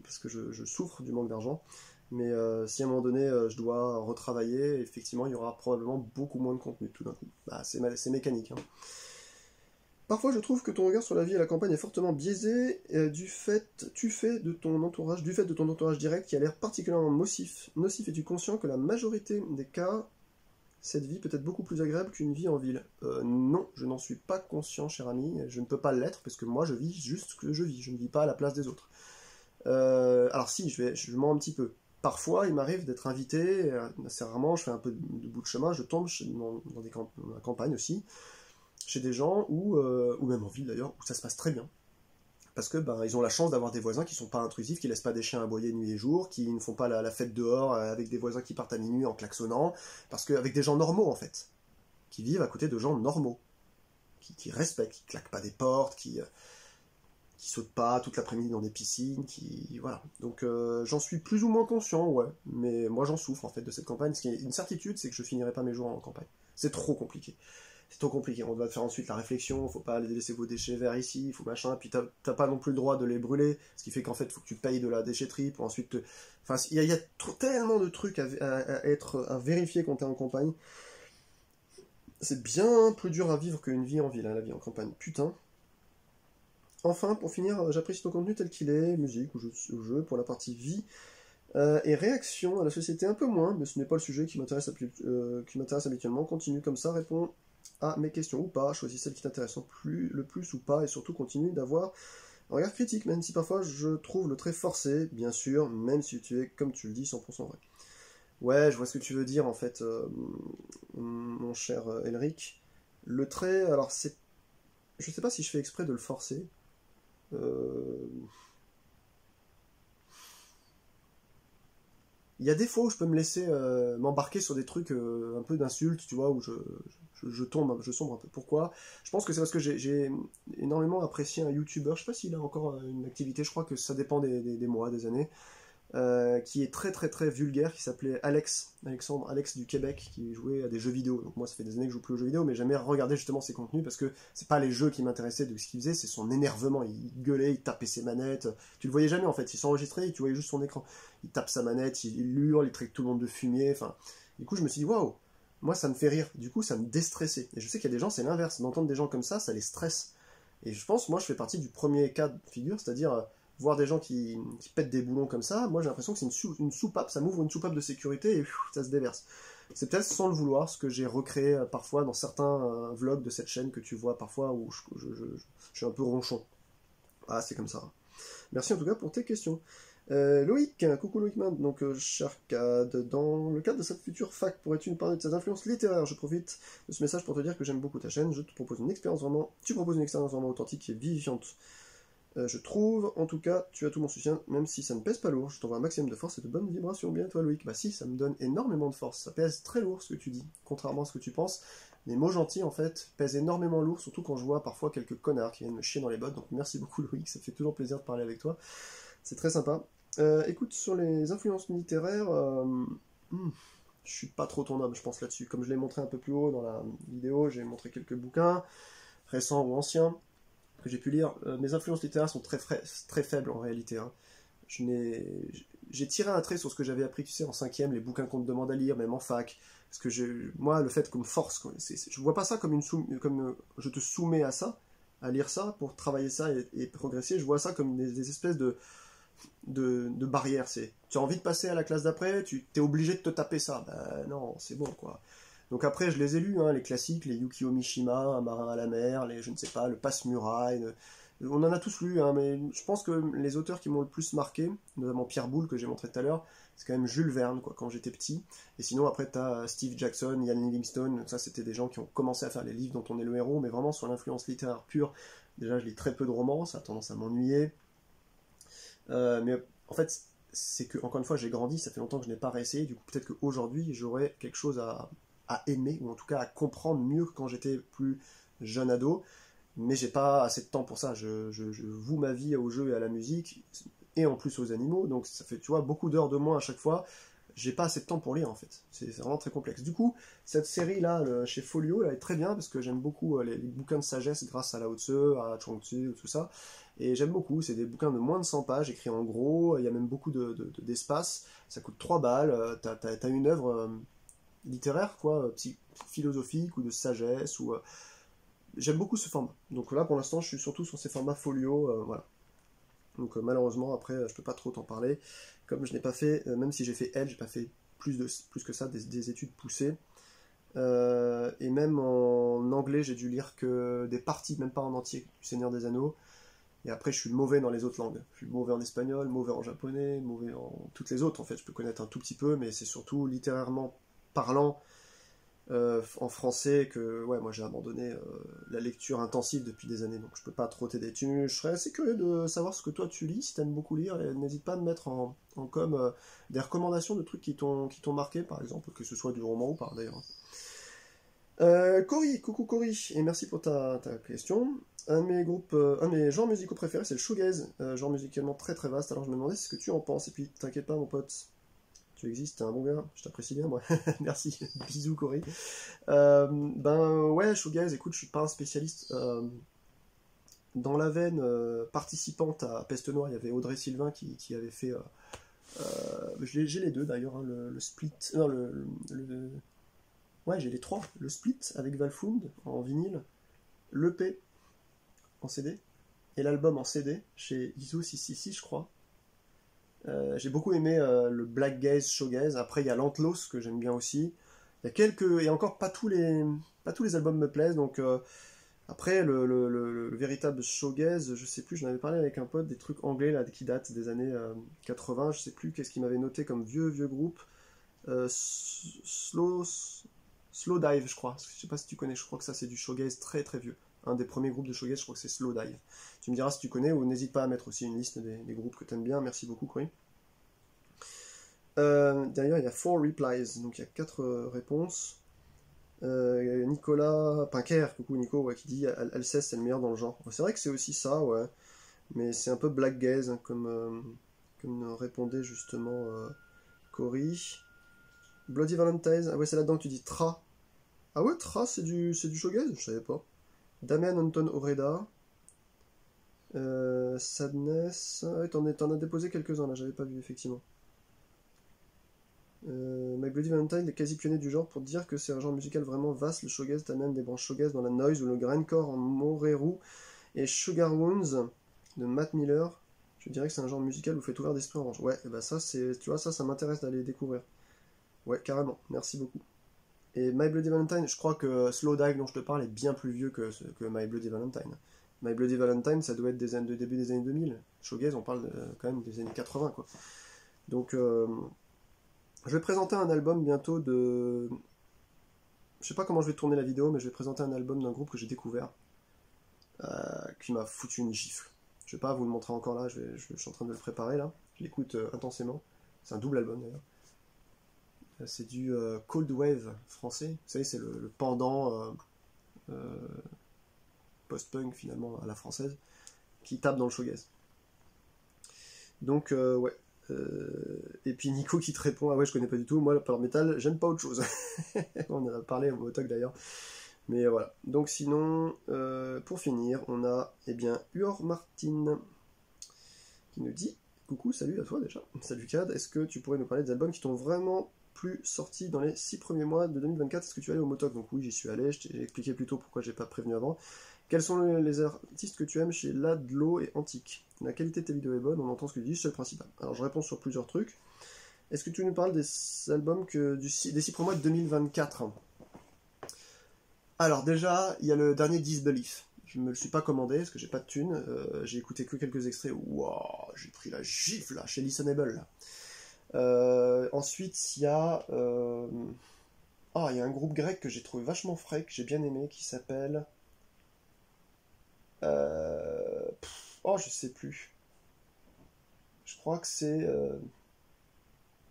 parce que je souffre du manque d'argent, mais si à un moment donné je dois retravailler, effectivement il y aura probablement beaucoup moins de contenu tout d'un coup. Bah, c'est mécanique, hein. Parfois, je trouve que ton regard sur la vie à la campagne est fortement biaisé du fait de ton entourage direct qui a l'air particulièrement nocif. Es-tu conscient que la majorité des cas, cette vie peut être beaucoup plus agréable qu'une vie en ville? Non, je n'en suis pas conscient, cher ami. Je ne peux pas l'être parce que moi, je vis juste ce que je vis. Je ne vis pas à la place des autres. Alors si, je mens un petit peu. Parfois, il m'arrive d'être invité, assez rarement, je fais un peu de bout de chemin, je tombe dans la campagne aussi, chez des gens, ou même en ville d'ailleurs, où ça se passe très bien. Parce que ils ont la chance d'avoir des voisins qui sont pas intrusifs, qui laissent pas des chiens aboyer nuit et jour, qui ne font pas la fête dehors avec des voisins qui partent à minuit en klaxonnant, parce qu'avec des gens normaux en fait, qui vivent à côté de gens normaux, qui respectent, qui claquent pas des portes, qui sautent pas toute l'après-midi dans des piscines, voilà. Donc j'en suis plus ou moins conscient, ouais, mais moi j'en souffre en fait de cette campagne. Ce qui est une certitude, c'est que je finirai pas mes jours en campagne. C'est trop compliqué. C'est trop compliqué. On doit faire ensuite la réflexion, faut pas laisser vos déchets verts ici, faut machin, puis t'as pas non plus le droit de les brûler, ce qui fait qu'en fait, faut que tu payes de la déchetterie pour ensuite te... Enfin, il y a tellement de trucs à vérifier quand t'es en campagne. C'est bien plus dur à vivre qu'une vie en ville, hein, la vie en campagne. Putain. Enfin, pour finir, j'apprécie ton contenu tel qu'il est, musique ou jeu pour la partie vie, et réaction à la société un peu moins, mais ce n'est pas le sujet qui m'intéresse habituellement. Continue comme ça, réponds à mes questions ou pas, choisis celle qui t'intéresse le plus ou pas, et surtout continue d'avoir un regard critique, même si parfois je trouve le trait forcé, bien sûr, même si tu es, comme tu le dis, 100% vrai. Ouais, je vois ce que tu veux dire en fait, mon cher Elric. Le trait, alors c'est... Je sais pas si je fais exprès de le forcer. Il y a des fois où je peux me laisser m'embarquer sur des trucs un peu d'insultes, tu vois, où je sombre un peu. Pourquoi? Je pense que c'est parce que j'ai énormément apprécié un YouTuber, je sais pas s'il a encore une activité, je crois que ça dépend des mois, des années, qui est très très très vulgaire, qui s'appelait Alex du Québec, qui jouait à des jeux vidéo. Donc moi ça fait des années que je joue plus aux jeux vidéo, mais j'ai jamais regardé justement ses contenus parce que c'est pas les jeux qui m'intéressaient de ce qu'il faisait, c'est son énervement. Il gueulait, il tapait ses manettes. Tu le voyais jamais en fait, il s'enregistrait et tu voyais juste son écran. Il tape sa manette, il hurle, il traite tout le monde de fumier. Enfin, du coup je me suis dit waouh, moi ça me fait rire. Du coup ça me déstressait. Et je sais qu'il y a des gens c'est l'inverse, d'entendre des gens comme ça les stresse. Et je pense moi je fais partie du premier cas de figure, c'est-à-dire voir des gens qui pètent des boulons comme ça, moi j'ai l'impression que c'est une soupape, ça m'ouvre une soupape de sécurité et ça se déverse. C'est peut-être sans le vouloir ce que j'ai recréé parfois dans certains vlogs de cette chaîne que tu vois parfois où je suis un peu ronchon. Ah, c'est comme ça. Merci en tout cas pour tes questions. Loïc, coucou Loïcman, donc Sharkad, dans le cadre de cette future fac, pourrais-tu nous parler de tes influences littéraires? Je profite de ce message pour te dire que j'aime beaucoup ta chaîne, tu proposes une expérience vraiment authentique et vivifiante. Je trouve, en tout cas, tu as tout mon soutien, même si ça ne pèse pas lourd. Je t'envoie un maximum de force et de bonnes vibrations. Bien, toi, Loïc. Bah si, ça me donne énormément de force. Ça pèse très lourd, ce que tu dis, contrairement à ce que tu penses. Les mots gentils, en fait, pèsent énormément lourd, surtout quand je vois parfois quelques connards qui viennent me chier dans les bottes. Donc merci beaucoup, Loïc. Ça fait toujours plaisir de parler avec toi. C'est très sympa. Écoute, sur les influences littéraires, je suis pas trop ton homme, je pense, là-dessus. Comme je l'ai montré un peu plus haut dans la vidéo, j'ai montré quelques bouquins, récents ou anciens, que j'ai pu lire. Mes influences littéraires sont très faibles en réalité, hein. J'ai tiré un trait sur ce que j'avais appris, tu sais, en 5e, les bouquins qu'on te demande à lire, même en fac. Parce que moi, le fait qu'on me force, je vois pas ça comme je te soumets à ça, à lire ça, pour travailler ça et progresser. Je vois ça comme des espèces de barrières. Tu as envie de passer à la classe d'après, tu es obligé de te taper ça. Ben non, c'est bon, quoi. Donc après, je les ai lus, hein, les classiques, les Yukio Mishima, Un marin à la mer, je ne sais pas, le Passe-Muraille, On en a tous lu, hein, mais je pense que les auteurs qui m'ont le plus marqué, notamment Pierre Boulle que j'ai montré tout à l'heure, c'est quand même Jules Verne, quoi, quand j'étais petit. Et sinon, après, t'as Steve Jackson, Ian Livingstone, ça c'était des gens qui ont commencé à faire les livres dont on est le héros, mais vraiment sur l'influence littéraire pure. Déjà, je lis très peu de romans, ça a tendance à m'ennuyer. Mais en fait, c'est que, encore une fois, j'ai grandi, ça fait longtemps que je n'ai pas réessayé, du coup, peut-être qu'aujourd'hui, j'aurais quelque chose à aimer, ou en tout cas à comprendre mieux que quand j'étais plus jeune ado, mais j'ai pas assez de temps pour ça. Je voue ma vie au jeu et à la musique, et en plus aux animaux, donc ça fait, tu vois, beaucoup d'heures de moins à chaque fois. J'ai pas assez de temps pour lire en fait. C'est vraiment très complexe. Du coup, cette série-là, chez Folio, elle est très bien parce que j'aime beaucoup les bouquins de sagesse grâce à Lao Tzu, à Chuang Tzu, tout ça. Et j'aime beaucoup. C'est des bouquins de moins de 100 pages, écrits en gros. Il y a même beaucoup d'espace. Ça coûte 3 balles. T'as une œuvre littéraire, quoi, philosophique ou de sagesse. J'aime beaucoup ce format. Donc là, pour l'instant, je suis surtout sur ces formats Folio. Voilà. Donc malheureusement, après, je peux pas trop t'en parler. Comme je n'ai pas fait, même si j'ai fait Edge, j'ai pas fait plus que ça, des études poussées. Et même en anglais, j'ai dû lire que des parties, même pas en entier, du Seigneur des Anneaux. Et après, je suis mauvais dans les autres langues. Je suis mauvais en espagnol, mauvais en japonais, mauvais en toutes les autres, en fait. Je peux connaître un tout petit peu, mais c'est surtout littérairement parlant en français que ouais, moi j'ai abandonné la lecture intensive depuis des années, donc je peux pas trop t'aider. Je serais assez curieux de savoir ce que toi tu lis, si t'aimes beaucoup lire, et n'hésite pas à me mettre en com des recommandations de trucs qui t'ont marqué, par exemple, que ce soit du roman ou pas d'ailleurs. Cory, coucou Cory, et merci pour ta question. Un de mes genres musicaux préférés, c'est le shoegaze, genre musicalement très très vaste, alors je me demandais ce que tu en penses, et puis t'inquiète pas mon pote, tu existes, t'es un bon gars, je t'apprécie bien moi, merci, bisous Cory. Ben ouais, shoegaze, écoute, je suis pas un spécialiste. Dans la veine participante à Peste Noire, il y avait Audrey Sylvain qui avait fait. J'ai les deux d'ailleurs, hein, le split. Non, ouais, j'ai les trois. Le split avec Valfund en vinyle, l'EP en CD, et l'album en CD chez ISO 666, je crois. J'ai beaucoup aimé le Black Gaze, Shoegaze. Après, il y a l'Antlos que j'aime bien aussi. Il y a quelques. Et encore, pas tous les albums me plaisent. Donc, après, le véritable shoegaze, je sais plus, j'en avais parlé avec un pote, des trucs anglais là, qui datent des années 80. Je sais plus qu'est-ce qu'il m'avait noté comme vieux groupe. Slow Dive, je crois. Je sais pas si tu connais, je crois que ça c'est du shoegaze très très vieux. Un des premiers groupes de shoegaze, je crois que c'est Slow Dive. Tu me diras si tu connais, ou n'hésite pas à mettre aussi une liste des groupes que tu aimes bien. Merci beaucoup, Cory. D'ailleurs, il y a 4 replies, donc il y a 4 réponses. Nicolas Pinker, coucou Nico, ouais, qui dit Alceste c'est le meilleur dans le genre. C'est vrai que c'est aussi ça, ouais. Mais c'est un peu black gaze, hein, comme répondait justement Cory. Bloody Valentine, ah ouais, c'est là-dedans que tu dis Tra. Ah ouais, Tra, c'est du shoegaze, je savais pas. Damien Anton Oreda. Sadness. Ah ouais, t'en as déposé quelques-uns là, j'avais pas vu effectivement. My Bloody Valentine est quasi pionnier du genre pour dire que c'est un genre musical vraiment vaste. Le shoegaze, t'as même des branches shoegaze dans la noise ou le grindcore en Moreru et Sugar Wounds de Matt Miller. Je dirais que c'est un genre musical où vous faites ouvert d'esprit en revanche. Ouais, et bah ça, tu vois, ça m'intéresse d'aller découvrir. Ouais, carrément, merci beaucoup. Et My Bloody Valentine, je crois que Slow Dive dont je te parle est bien plus vieux que My Bloody Valentine. My Bloody Valentine, ça doit être de début des années 2000. Shoegaze, on parle quand même des années 80, quoi. Donc, je vais présenter un album bientôt de... Je sais pas comment je vais tourner la vidéo, mais je vais présenter un album d'un groupe que j'ai découvert, qui m'a foutu une gifle. Je vais pas vous le montrer encore là, je suis en train de le préparer là. Je l'écoute intensément. C'est un double album d'ailleurs. C'est du Cold Wave français. Vous savez, c'est le pendant post-punk finalement à la française, qui tape dans le shoegaze. Donc ouais. Et puis Nico qui te répond, ah ouais je connais pas du tout, moi le power metal j'aime pas autre chose. On en a parlé au talk d'ailleurs. Mais voilà. Donc sinon, pour finir, on a Uor Martin qui nous dit coucou, salut à toi déjà. Salut Cad, est-ce que tu pourrais nous parler des albums qui t'ont vraiment plu sortis dans les 6 premiers mois de 2024? Est-ce que tu es allé au Motoc? Donc oui, j'y suis allé, je t'ai expliqué plus tôt pourquoi j'ai pas prévenu avant. Quels sont les artistes que tu aimes chez Ladlo et Antique? La qualité de tes vidéos est bonne, on entend ce que tu dis, c'est le principal. Alors je réponds sur plusieurs trucs. Est-ce que tu nous parles des albums des 6 premiers mois de 2024? Alors déjà, il y a le dernier Disbelief. Je me le suis pas commandé parce que j'ai pas de thune. J'ai écouté que quelques extraits. Waouh, j'ai pris la gifle là, chez Listenable là. Ensuite, il y a il y a un groupe grec que j'ai trouvé vachement frais, que j'ai bien aimé, qui s'appelle je sais plus. Je crois que c'est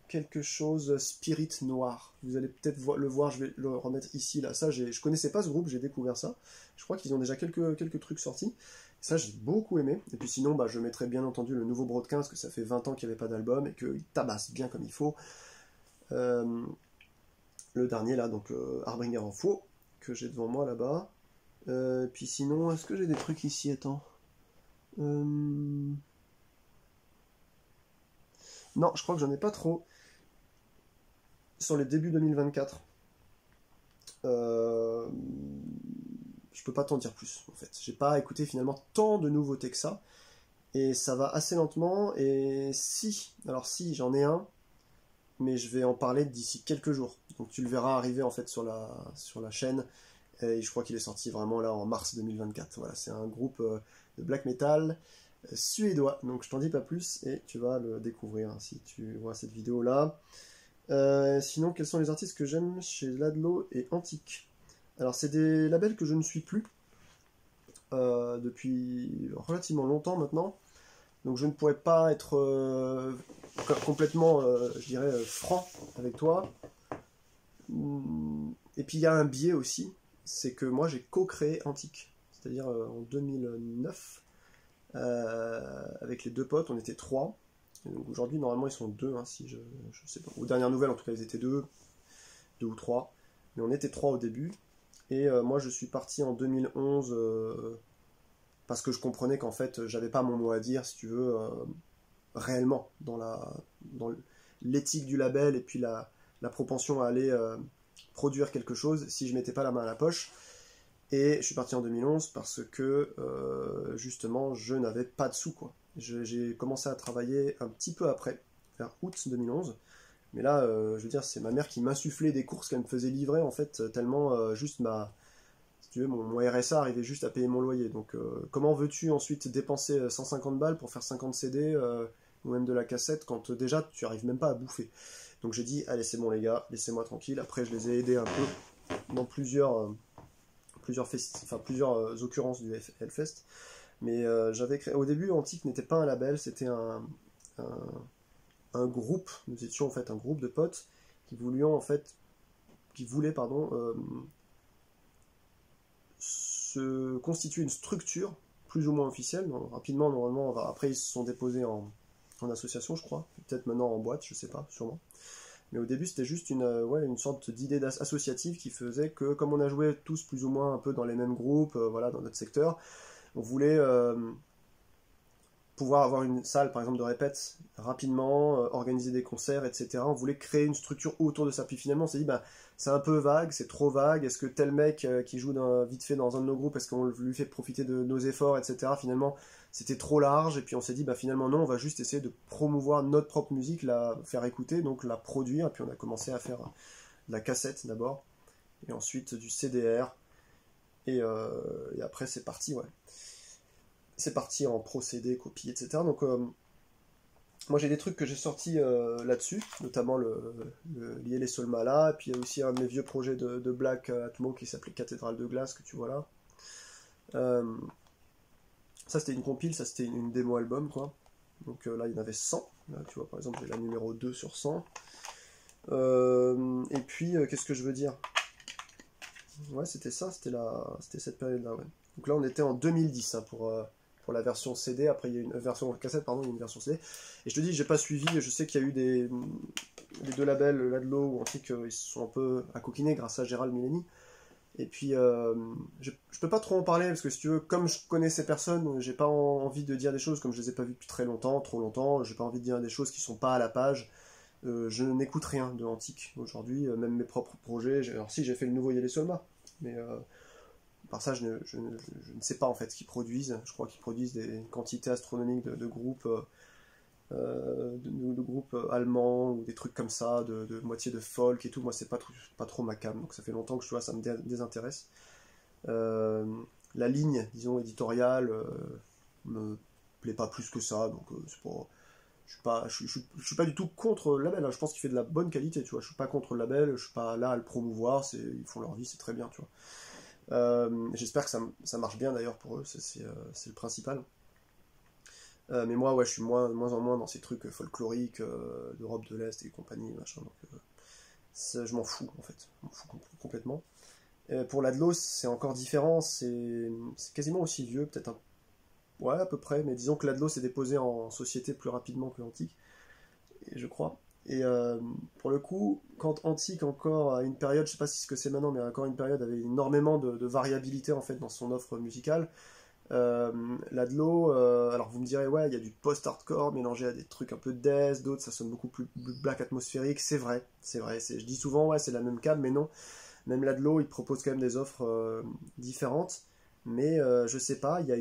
quelque chose Spirit Noir. Vous allez peut-être le voir, je vais le remettre ici là. Ça, je connaissais pas ce groupe, j'ai découvert ça. Je crois qu'ils ont déjà quelques trucs sortis. Ça, j'ai beaucoup aimé. Et puis sinon, je mettrais bien entendu le nouveau Broadcast, parce que ça fait 20 ans qu'il n'y avait pas d'album et qu'il tabasse bien comme il faut. Le dernier là, donc Harbinger en faux, que j'ai devant moi là-bas. Puis sinon, est-ce que j'ai des trucs ici? Attends. Non, je crois que j'en ai pas trop. Sur les débuts 2024. Je peux pas t'en dire plus en fait. J'ai pas écouté finalement tant de nouveautés que ça. Et ça va assez lentement. Et alors si, j'en ai un, mais je vais en parler d'ici quelques jours. Donc tu le verras arriver en fait sur la chaîne. Et je crois qu'il est sorti vraiment là en mars 2024. Voilà, c'est un groupe de black metal suédois. Donc je t'en dis pas plus et tu vas le découvrir si tu vois cette vidéo là. Sinon, quels sont les artistes que j'aime chez Ladlo et Antique? Alors c'est des labels que je ne suis plus depuis relativement longtemps maintenant. Donc je ne pourrais pas être complètement, je dirais, franc avec toi. Et puis il y a un biais aussi, c'est que moi j'ai co-créé Antique, c'est-à-dire en 2009, avec les deux potes, on était trois. Et donc aujourd'hui normalement ils sont deux, si je sais pas. Aux dernières nouvelles en tout cas ils étaient deux ou trois, mais on était trois au début. Et moi je suis parti en 2011 parce que je comprenais qu'en fait j'avais pas mon mot à dire, si tu veux, réellement dans l'éthique du label et puis la propension à aller produire quelque chose si je mettais pas la main à la poche. Et je suis parti en 2011 parce que justement je n'avais pas de sous quoi. J'ai commencé à travailler un petit peu après, vers août 2011. Mais là, je veux dire, c'est ma mère qui m'insufflait des courses qu'elle me faisait livrer en fait, tellement juste si tu veux, mon RSA arrivait juste à payer mon loyer. Donc comment veux-tu ensuite dépenser 150 balles pour faire 50 CD ou même de la cassette quand déjà tu arrives même pas à bouffer? Donc j'ai dit, allez c'est bon les gars, laissez-moi tranquille. Après je les ai aidés un peu dans plusieurs occurrences du Hellfest. Mais j'avais créé... Au début, Antique n'était pas un label, c'était un groupe. Nous étions en fait un groupe de potes qui voulaient se constituer une structure plus ou moins officielle. Donc, rapidement, normalement, après ils se sont déposés en association, je crois. Peut-être maintenant en boîte, je sais pas, sûrement. Mais au début, c'était juste une sorte d'idée associative qui faisait que, comme on a joué tous plus ou moins un peu dans les mêmes groupes, dans notre secteur, on voulait pouvoir avoir une salle, par exemple, de répète rapidement, organiser des concerts, etc. On voulait créer une structure autour de ça. Puis finalement, on s'est dit, c'est un peu vague, c'est trop vague. Est-ce que tel mec qui joue vite fait dans un de nos groupes, est-ce qu'on lui fait profiter de nos efforts, etc. Finalement, c'était trop large. Et puis on s'est dit, finalement, non, on va juste essayer de promouvoir notre propre musique, la faire écouter, donc la produire. Et puis on a commencé à faire de la cassette d'abord, et ensuite du CDR. Et après, c'est parti, ouais. C'est parti en procédé, copie, etc. Donc, moi j'ai des trucs que j'ai sortis là-dessus, notamment Liel et Solmala, et puis il y a aussi un de mes vieux projets de Black Atmo qui s'appelait Cathédrale de Glace, que tu vois là. Ça c'était une compile, ça c'était une démo album, quoi. Donc là il y en avait 100. Là, tu vois, par exemple, j'ai la numéro 2 sur 100. Et puis, qu'est-ce que je veux dire? Ouais, c'était ça, c'était cette période-là, ouais. Donc là on était en 2010 pour la version CD, après il y a une version cassette, pardon, il y a une version CD. Et je te dis, j'ai pas suivi, je sais qu'il y a eu les deux labels, Ladlo ou Antique, ils se sont un peu accoquinés grâce à Gérald Milleni. Et puis, je peux pas trop en parler, parce que si tu veux, comme je connais ces personnes, j'ai pas envie de dire des choses, comme je les ai pas vues depuis très longtemps, trop longtemps, j'ai pas envie de dire des choses qui sont pas à la page. Je n'écoute rien de Antique aujourd'hui, même mes propres projets. Alors si, j'ai fait le nouveau Yele Solma, mais par ça, je ne sais pas en fait ce qu'ils produisent. Je crois qu'ils produisent des quantités astronomiques de groupes, de groupes allemands ou des trucs comme ça, de moitié de folk et tout. Moi, c'est pas trop ma came, donc ça fait longtemps que ça me désintéresse. Il la ligne, disons, éditoriale me plaît pas plus que ça, donc c'est pas... Je suis pas du tout contre le label, hein. Je pense qu'il fait de la bonne qualité, tu vois. Je suis pas contre le label, je suis pas là à le promouvoir, ils font leur vie, c'est très bien, tu vois. J'espère que ça marche bien d'ailleurs pour eux, c'est le principal. Mais moi, ouais, je suis de moins en moins dans ces trucs folkloriques d'Europe de l'Est et compagnie, machin. Donc, je m'en fous, en fait. Je m'en fous complètement. Pour l'Adlos, c'est encore différent. C'est quasiment aussi vieux, peut-être un... Ouais, à peu près. Mais disons que l'Adlos est déposé en société plus rapidement que l'Antique, je crois. Et pour le coup, quand Antique encore à une période, je sais pas si c'est ce que c'est maintenant, mais encore une période avait énormément de variabilité en fait dans son offre musicale. Ladlo, alors vous me direz, ouais, il y a du post-hardcore mélangé à des trucs un peu death, d'autres ça sonne beaucoup plus black atmosphérique, c'est vrai, c'est vrai. Je dis souvent, ouais, c'est la même cam, mais non. Même Ladlo, il propose quand même des offres différentes, mais je sais pas, il y a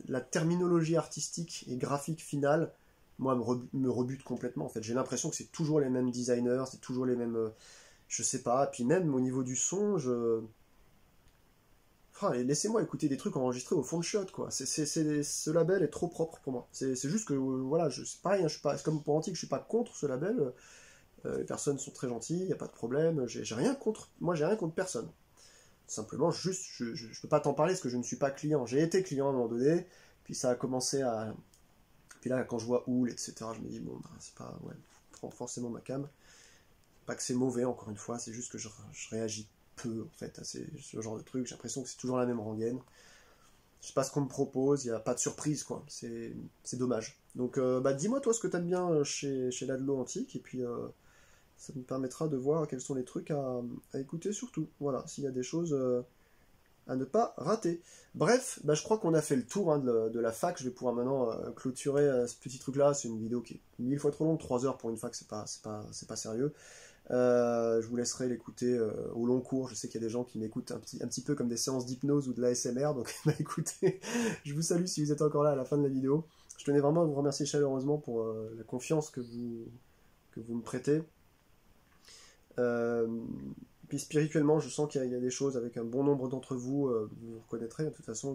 la terminologie artistique et graphique finale, moi, me rebute complètement en fait. J'ai l'impression que c'est toujours les mêmes designers, c'est toujours les mêmes. Je sais pas, puis même au niveau du son, enfin, laissez-moi écouter des trucs enregistrés au fond de shot, quoi. Ce label est trop propre pour moi. C'est juste que, voilà, c'est pareil, hein, je suis pas, c'est comme pour Antique, je suis pas contre ce label. Les personnes sont très gentilles, il n'y a pas de problème. J'ai rien contre, moi, j'ai rien contre personne. Simplement, juste, je peux pas t'en parler parce que je ne suis pas client. J'ai été client à un moment donné, puis ça a commencé à. Puis là, quand je vois Houl, etc., je me dis, bon, ben, c'est pas, ouais, forcément ma cam. Pas que c'est mauvais, encore une fois, c'est juste que je réagis peu, en fait, à ce genre de truc. J'ai l'impression que c'est toujours la même rengaine. Je sais pas ce qu'on me propose, il n'y a pas de surprise, quoi. C'est dommage. Donc, bah, dis-moi, toi, ce que t'aimes bien chez Ladlo Antique, et puis ça me permettra de voir quels sont les trucs à écouter, surtout. Voilà, s'il y a des choses à ne pas rater. Bref, bah, je crois qu'on a fait le tour hein, de la fac. Je vais pouvoir maintenant clôturer ce petit truc-là. C'est une vidéo qui est 1000 fois trop longue, 3 heures pour une fac, c'est pas sérieux. Je vous laisserai l'écouter au long cours. Je sais qu'il y a des gens qui m'écoutent un petit peu comme des séances d'hypnose ou de l'ASMR. Donc, bah, écoutez, je vous salue si vous êtes encore là à la fin de la vidéo. Je tenais vraiment à vous remercier chaleureusement pour la confiance que vous me prêtez. Puis spirituellement, je sens qu'il y a des choses avec un bon nombre d'entre vous, vous reconnaîtrez de toute façon,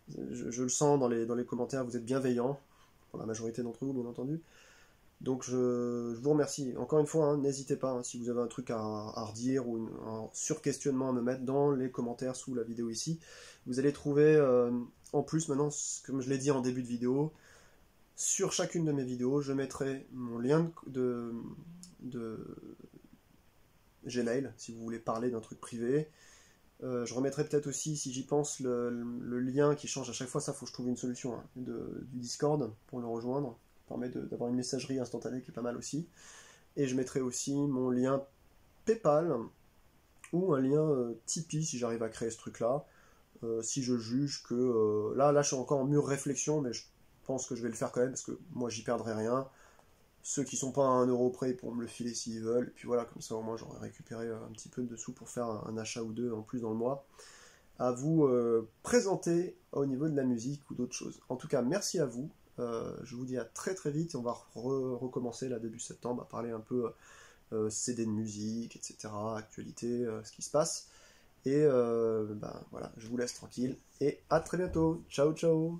je le sens dans les commentaires, vous êtes bienveillants, pour la majorité d'entre vous, bien entendu. Donc je vous remercie. Encore une fois, hein, n'hésitez pas, hein, si vous avez un truc à redire ou un sur-questionnement à me mettre dans les commentaires sous la vidéo ici. Vous allez trouver, en plus maintenant, comme je l'ai dit en début de vidéo, sur chacune de mes vidéos, je mettrai mon lien de Gmail, si vous voulez parler d'un truc privé. Je remettrai peut-être aussi, si j'y pense, le lien qui change à chaque fois. Ça, faut que je trouve une solution hein, du Discord pour le rejoindre. Ça permet d'avoir une messagerie instantanée qui est pas mal aussi. Et je mettrai aussi mon lien PayPal ou un lien Tipeee si j'arrive à créer ce truc-là. Si je juge que... là, je suis encore en mûre réflexion, mais je pense que je vais le faire quand même parce que moi, j'y perdrai rien. Ceux qui sont pas à 1 € près pourront me le filer s'ils veulent. Et puis voilà, comme ça au moins j'aurai récupéré un petit peu de sous pour faire un achat ou deux en plus dans le mois. À vous présenter au niveau de la musique ou d'autres choses. En tout cas, merci à vous. Je vous dis à très très vite. On va recommencer là début septembre à parler un peu CD de musique, etc. Actualité, ce qui se passe. Et ben, voilà, je vous laisse tranquille. Et à très bientôt. Ciao ciao.